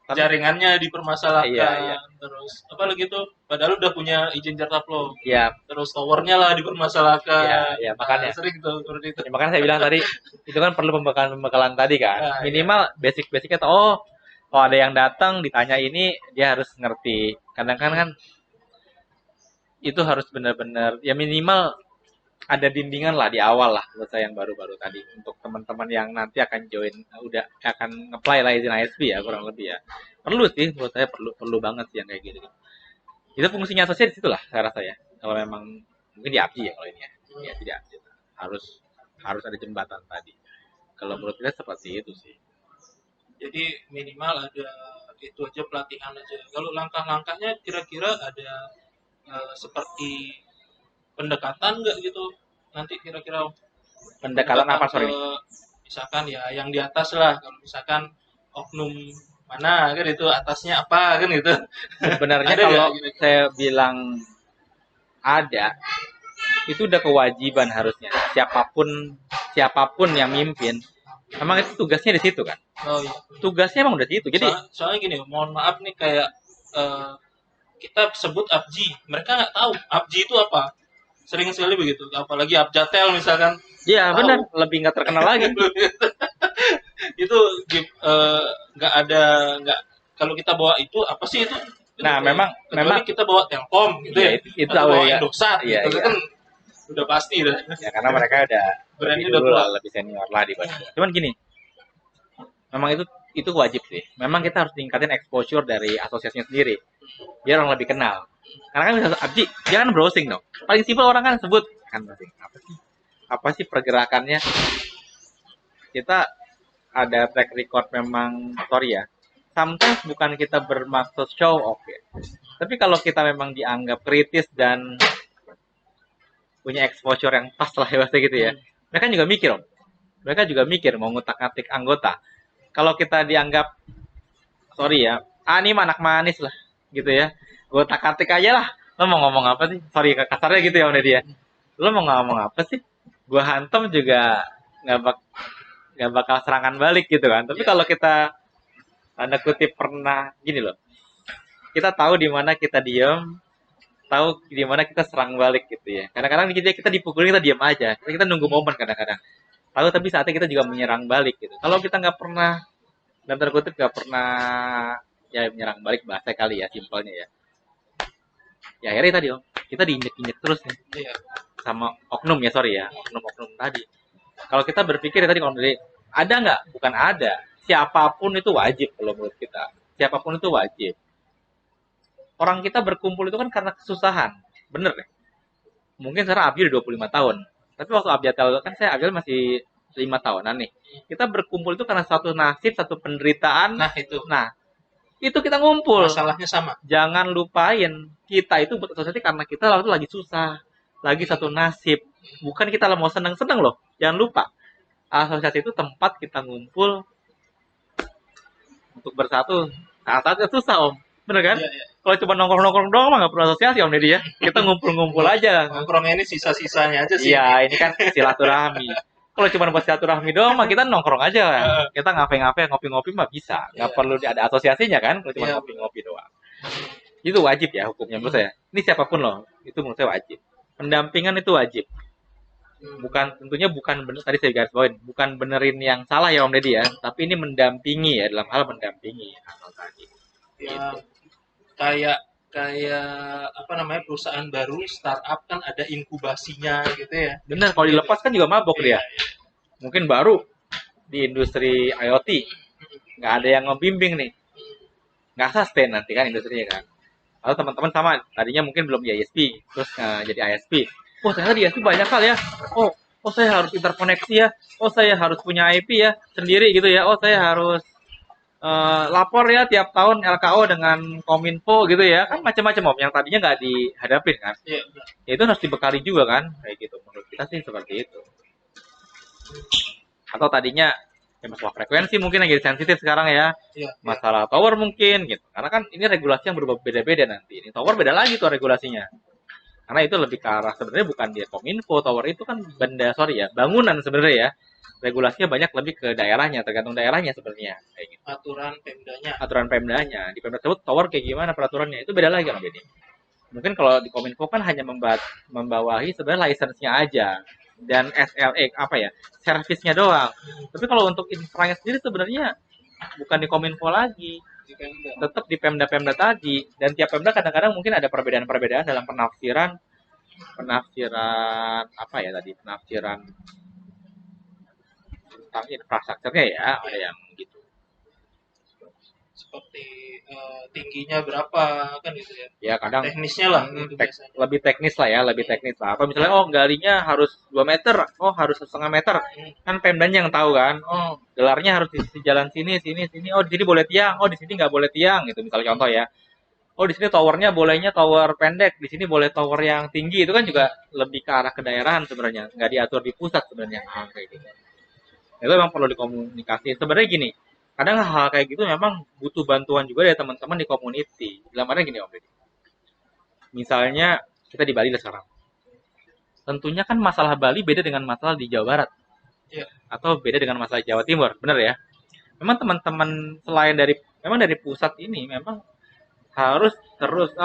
Jaringannya dipermasalahkan. Terus apa lagi tuh? Padahal udah punya izin jartaplog. Iya. Terus towernya lah dipermasalahkan. Iya, makanya. Sering tuh seperti itu. Ya, makanya saya bilang tadi itu kan perlu pembekalan tadi kan. Minimal basic-basicnya tuh ada yang datang ditanya ini dia harus ngerti. Kadang-kadang kan itu harus benar-benar ya minimal ada bimbingan lah di awal lah menurut saya yang baru-baru tadi untuk teman-teman yang nanti akan join udah akan nge-apply lah izin ISP ya kurang lebih ya. Perlu sih menurut saya perlu banget sih yang kayak gitu. Itu fungsinya asosiasi di situ lah saya rasa ya. Kalau memang mungkin di API ya kalau ini ya. Ya tidak harus ada jembatan tadi. Kalau menurut saya seperti itu sih. Jadi minimal ada itu aja pelatihan aja. Kalau langkah-langkahnya kira-kira ada seperti pendekatan nggak gitu nanti kira-kira pendekatan apa sorry misalkan ya yang di atas lah kalau misalkan oknum mana kan itu atasnya apa kan itu sebenarnya kalau saya bilang ada itu udah kewajiban harusnya siapapun yang mimpin emang itu tugasnya di situ kan. Oh iya. Tugasnya emang udah di situ jadi soalnya gini mohon maaf nih kayak kita sebut ABJI mereka nggak tahu ABJI itu apa. Sering sekali begitu, apalagi Abjatel misalkan. Iya benar, lebih nggak terkenal lagi. Itu nggak kalau kita bawa itu apa sih itu? Nah memang kita bawa Telkom gitu ya, itu atau bawa ya. Indosat, iya, gitu iya. kan udah pasti dah. Ya karena mereka lebih senior lah dibanding. Cuman gini, memang itu wajib sih. Memang kita harus tingkatin exposure dari asosiasinya sendiri, biar orang lebih kenal. Karena kan bisa Abji, jangan browsing dong. Paling simpel orang kan sebut kan apa sih pergerakannya. Kita ada track record memang sorry ya. Sometimes bukan kita bermaksud show off ya. Tapi kalau kita memang dianggap kritis dan punya exposure yang pas lah ya gitu ya. Mereka juga mikir om. Mereka juga mikir mau ngutak-ngatik anggota. Kalau kita dianggap sorry ya, ini anak manis lah gitu ya. Gue tak-atik aja lah. Lo mau ngomong apa sih? Sorry kasarnya gitu ya udah dia. Lo mau ngomong apa sih? Gue hantam juga nggak bakal serangan balik gitu kan. Tapi kalau kita tanda kutip pernah gini loh. Kita tahu di mana kita diem, tahu di mana kita serang balik gitu ya. Kadang-kadang kita dipukulin kita diem aja. Kita nunggu momen kadang-kadang. Tahu tapi saatnya kita juga menyerang balik gitu. Kalau kita nggak pernah dan tanda kutip nggak pernah ya menyerang balik bahasa kali ya simpelnya ya. Ya akhirnya tadi om kita diinjek-injek terus nih sama oknum ya sorry ya oknum tadi. Kalau kita berpikir ya tadi kalau dari ada nggak bukan ada siapapun itu wajib kalau menurut kita siapapun itu wajib. orang kita berkumpul itu kan karena kesusahan. Bener deh. Mungkin sekarang Abdi udah 25 tahun. Tapi waktu Abjatel kan saya Abjatel masih 5 tahunan nih. Kita berkumpul itu karena satu nasib, satu penderitaan. Nah, itu. Nah, itu kita ngumpul. Masalahnya sama. Jangan lupain, kita itu buat asosiasi karena kita waktu lagi susah. Lagi satu nasib. Bukan kita mau seneng-seneng loh. Jangan lupa. Asosiasi itu tempat kita ngumpul untuk bersatu. Saat-saatnya susah, Om. Bener kan? Iya, iya. Kalau cuma nongkrong-nongkrong doang mah nggak perlu asosiasi, Om Deddy ya. Kita ngumpul-ngumpul aja. Nongkrongnya ini sisa-sisanya aja sih. Iya, ini kan silaturahmi. Kalau cuma buat silaturahmi doang mah kita nongkrong aja. Kita ngapain-ngapain, ngopi-ngopi mah bisa. Nggak Iya. perlu ada asosiasinya kan, kalau cuma Iya. ngopi-ngopi doang. Itu wajib ya hukumnya menurut saya. Ini siapapun loh, itu menurut saya wajib. Pendampingan itu wajib. Tentunya bukan bener, tadi saya garis bawain, bukan benerin yang salah ya Om Deddy ya, tapi ini mendampingi ya, dalam hal mendampingi atau tadi. Ya, kayak apa namanya, perusahaan baru startup kan ada inkubasinya gitu ya. Bener, kalau dilepas kan juga mabok dia. Mungkin baru di industri IoT nggak ada yang ngebimbing nih, nggak sustain nanti kan industrinya kan. Lalu teman-teman sama tadinya mungkin belum di ISP, terus jadi ISP. Oh ternyata di ISP banyak hal ya. Oh saya harus interkoneksi ya. Oh saya harus punya IP ya sendiri gitu ya. Oh saya harus lapor ya tiap tahun LKO dengan Kominfo gitu ya. Kan macam-macam Om yang tadinya nggak dihadapin kan. Iya. Ya itu harus dibekali juga kan kayak gitu. Menurut kita sih seperti itu. Atau tadinya ya masalah frekuensi mungkin yang jadi sensitif sekarang ya. Iya. Masalah tower mungkin gitu. Karena kan ini regulasi yang berubah beda-beda nanti. Ini tower beda lagi tuh regulasinya. Karena itu lebih ke arah sebenarnya bukan dia Kominfo, tower itu kan bangunan sebenarnya ya. Regulasinya banyak lebih ke daerahnya, tergantung daerahnya sebenarnya kayak gitu. Aturan Pemdanya. Di Pemda tersebut tower kayak gimana peraturannya itu beda lagi kan jadi. Mungkin kalau di Kominfo kan hanya membawahi sebenarnya lisensinya aja dan SLA apa ya, servisnya doang. Tapi kalau untuk infranya sendiri sebenarnya bukan di Kominfo lagi, tetap di Pemda-Pemda tadi. Dan tiap Pemda kadang-kadang mungkin ada perbedaan-perbedaan dalam penafsiran apa ya tadi, penafsiran tentang infrastrukturnya ya, ada yang gitu. Seperti tingginya berapa kan gitu ya. Ya kadang teknisnya lah gitu biasanya. lebih teknis lah ya, lebih teknis lah. Apa misalnya galinya harus 2 meter, harus 1,5 meter. Kan Pemdanya yang tahu kan. Gelarnya harus di jalan sini. Oh, di sini boleh tiang. Oh, di sini nggak boleh tiang gitu misalnya contoh ya. Oh, di sini towernya bolehnya tower pendek, di sini boleh tower yang tinggi. Itu kan juga lebih ke arah kedaerahan sebenarnya, nggak diatur di pusat sebenarnya kayak gitu. Itu memang perlu dikomunikasi. Sebenarnya gini, kadang hal kayak gitu memang butuh bantuan juga dari teman-teman di community. Dalam artinya gini Om Deddy. Misalnya kita di Bali lah sekarang. Tentunya kan masalah Bali beda dengan masalah di Jawa Barat. Iya. Atau beda dengan masalah Jawa Timur, benar ya? Memang teman-teman selain dari pusat ini memang harus terus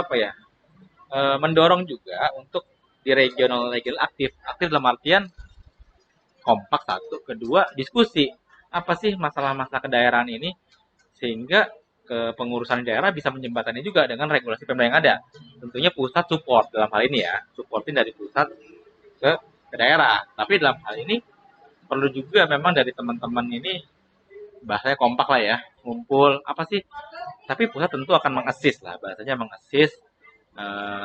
mendorong juga untuk di regional aktif dalam artian kompak satu, kedua diskusi apa sih masalah-masalah kedaerahan ini sehingga ke pengurusan daerah bisa menjembatani juga dengan regulasi Pemda yang ada. Tentunya pusat support dalam hal ini ya, supportin dari pusat ke daerah. Tapi dalam hal ini perlu juga memang dari teman-teman ini bahasanya kompak lah ya, ngumpul apa sih? Tapi pusat tentu akan mengassist lah, bahasanya mengassist,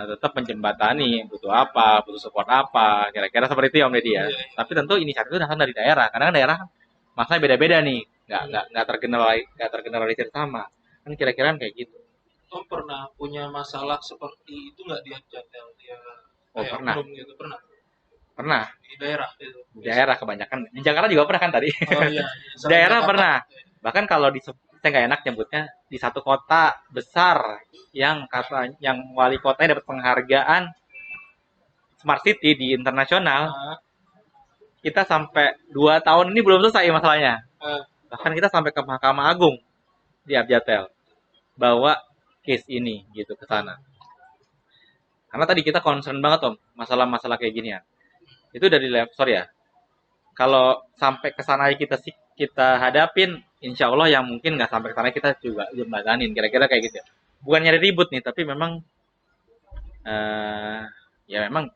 tetap menjembatani butuh apa, butuh support apa, kira-kira seperti itu ya Om Deddy ya. Tapi tentu inisiatif itu datang dari daerah, karena kan daerah masalahnya beda-beda nih, nggak tergeneralisir sama. Kan kira-kira kayak gitu. Om pernah punya masalah seperti itu nggak di Jatel dia? Pernah. Gitu, pernah. Pernah. Di daerah itu. Di daerah kebanyakan. Di Jakarta juga pernah kan tadi. Oh iya. Daerah pernah. Bahkan kalau saya nggak enak nyebutnya di satu kota besar yang wali kotanya dapat penghargaan Smart City di internasional, kita sampai 2 tahun ini belum selesai masalahnya. Bahkan kita sampai ke Mahkamah Agung di Abjatel bawa case ini gitu ke sana. Karena tadi kita concern banget Om masalah-masalah kayak gini ya. Itu dari level ya. Kalau sampai ke sana kita hadapin, insya Allah yang mungkin nggak sampai ke sana kita juga jembatanin, kira-kira kayak gitu. Bukan nyari ribut nih, tapi memang ya memang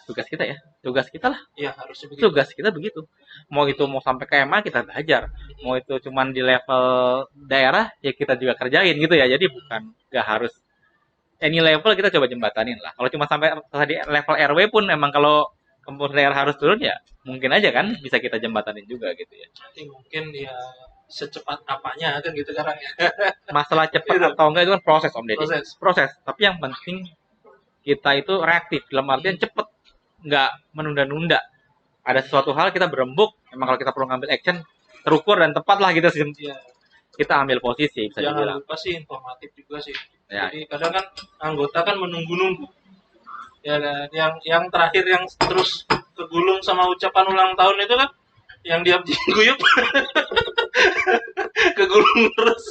tugas kita ya, tugas kita lah. Iya harusnya begitu. Tugas kita begitu. Mau sampai ke MA kita belajar, mau itu cuman di level daerah ya kita juga kerjain gitu ya. Jadi bukan nggak harus any level kita coba jembatanin lah. Kalau cuma sampai tadi level RW pun memang kalau pemerintah daerah harus turun ya mungkin aja kan bisa kita jembatanin juga gitu ya. Nanti mungkin ya secepat apanya kan gitu sekarang ya. Masalah cepat Gitu. atau enggak itu kan proses Om Deddy. Proses. Proses. Tapi yang penting kita itu reaktif dalam artian cepet, nggak menunda-nunda. Ada sesuatu hal kita berembuk, memang kalau kita perlu ngambil action terukur dan tepat lah gitu sih. Ya, Kita ambil posisi bisa jangan dibilang. lupa sih informatif juga sih. Ya, Jadi kadang kan anggota kan menunggu-nunggu. Ya kan? Yang terakhir yang terus kegulung sama ucapan ulang tahun itu kan yang diam guyup kegulung terus.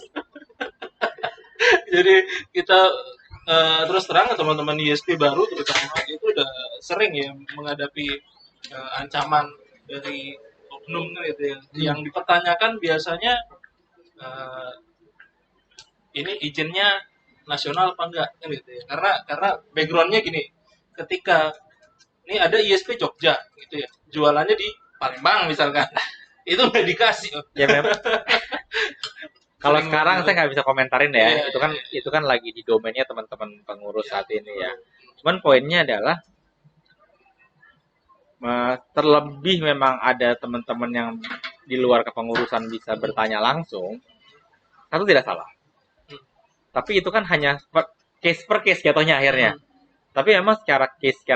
Jadi kita terus terang teman-teman ISP baru terutama itu udah sering ya menghadapi ancaman dari oknum kan gitu ya. Yang dipertanyakan biasanya ini izinnya nasional apa enggak kan gitu ya. Karena backgroundnya gini, ketika ini ada ISP Jogja gitu ya, jualannya di Palembang misalkan, itu nggak dikasih. ya memang. Kalau Sering sekarang banget. saya nggak bisa komentarin ya, Iya, itu kan lagi di domainnya teman-teman pengurus saat ini ya. Cuman poinnya adalah terlebih memang ada teman-teman yang di luar kepengurusan bisa bertanya langsung, satu tidak salah. Tapi itu kan hanya per case jatuhnya akhirnya. Tapi memang secara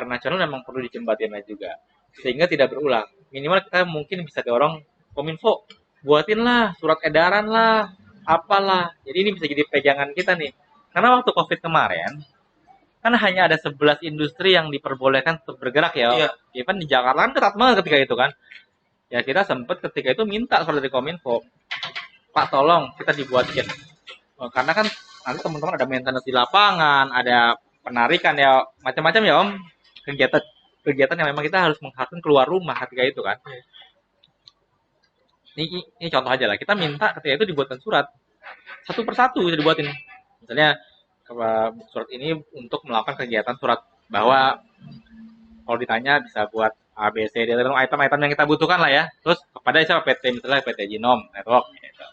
nasional memang perlu dijembatin juga. Sehingga tidak berulang. Minimal kita mungkin bisa dorong Kominfo, buatin lah surat edaran lah, apalah. Jadi ini bisa jadi pegangan kita nih. Karena waktu COVID kemarin, kan hanya ada 11 industri yang diperbolehkan untuk bergerak ya. Iya. Even di Jakarta kan ketat banget ketika itu kan. Ya kita sempet ketika itu minta surat dari Kominfo, Pak tolong kita dibuatin. Karena kan nanti teman-teman ada maintenance di lapangan, ada penarikan ya macam-macam ya Om, kegiatan yang memang kita harus mengharuskan keluar rumah ketika itu kan. Ini contoh aja lah, kita minta ketika itu dibuatkan surat satu persatu bisa dibuatin. Misalnya surat ini untuk melakukan kegiatan surat bahwa kalau ditanya bisa buat A, B, C, D, item-item yang kita butuhkan lah ya. Terus kepada siapa PT, misalnya PT Genome Network, gitu.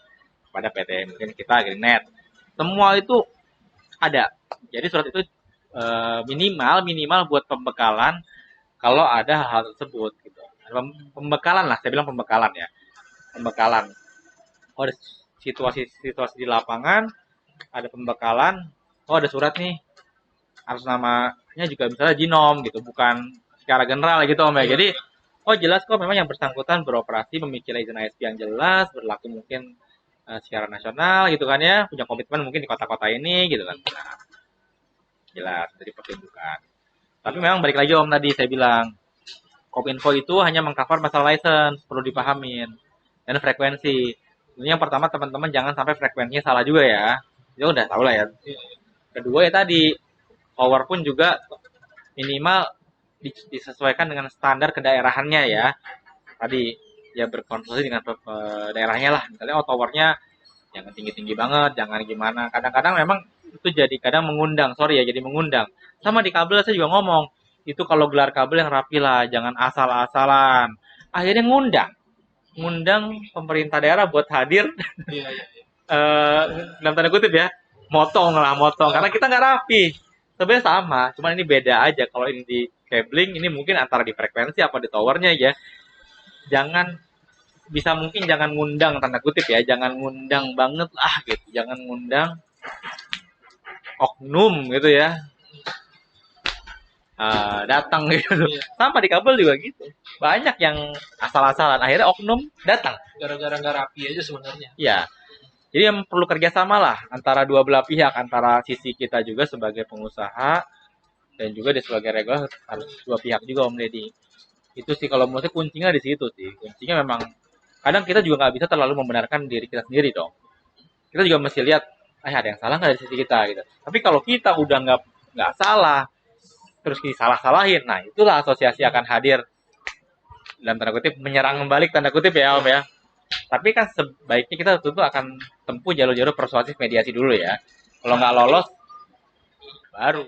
Kepada PT mungkin kita Greennet. Semua itu ada. Jadi surat itu minimal buat pembekalan kalau ada hal tersebut gitu. Pembekalan lah, saya bilang pembekalan ya. Pembekalan. Oh, ada situasi di lapangan, ada pembekalan. Oh, ada surat nih. Harus namanya juga misalnya Genome gitu, bukan secara general gitu Om ya. Jadi oh jelas kok memang yang bersangkutan beroperasi memiliki izin ISP yang jelas, berlaku mungkin secara nasional gitu kan ya, punya komitmen mungkin di kota-kota ini gitu kan. Nah, jelas dari pertunjukan. Tapi memang balik lagi Om tadi saya bilang, Kominfo itu hanya mengcover masalah license, perlu dipahamin. Dan frekuensi. Ini yang pertama teman-teman jangan sampai frekuensinya salah juga ya. Ya udah tahu lah ya. Kedua ya tadi, power pun juga minimal disesuaikan dengan standar kedaerahannya ya. Tadi ya berkonsultasi dengan daerahnya lah. Misalnya towernya jangan tinggi-tinggi banget, jangan gimana. Kadang-kadang memang itu jadi kadang mengundang, jadi mengundang. Sama di kabel saya juga ngomong, itu kalau gelar kabel yang rapi lah, jangan asal-asalan. Akhirnya ngundang pemerintah daerah buat hadir. Iya. Dalam tanda kutip ya, motong. Karena kita nggak rapi. Sebenarnya sama, cuman ini beda aja. Kalau ini di cabling, ini mungkin antara di frekuensi apa di towernya ya. Mungkin jangan ngundang tanda kutip ya, jangan ngundang banget lah gitu, jangan ngundang oknum gitu ya, datang gitu. Sama di kabel juga gitu, banyak yang asal-asalan, akhirnya oknum datang. Gara-gara nggak rapi aja sebenarnya. Ya, jadi yang perlu kerjasama lah antara dua belah pihak, antara sisi kita juga sebagai pengusaha dan juga dia sebagai regulator, harus dua pihak juga Om Deddy. Itu sih kalau menurut saya kuncinya di situ sih. Kuncinya memang kadang kita juga nggak bisa terlalu membenarkan diri kita sendiri dong. Kita juga mesti lihat, ada yang salah nggak dari sisi kita gitu. Tapi kalau kita udah nggak salah, terus disalah-salahin, nah itulah asosiasi akan hadir dalam tanda kutip menyerang kembali tanda kutip ya Om ya. Tapi kan sebaiknya kita tentu akan tempuh jalur-jalur persuasif mediasi dulu ya. Kalau nggak lolos, baru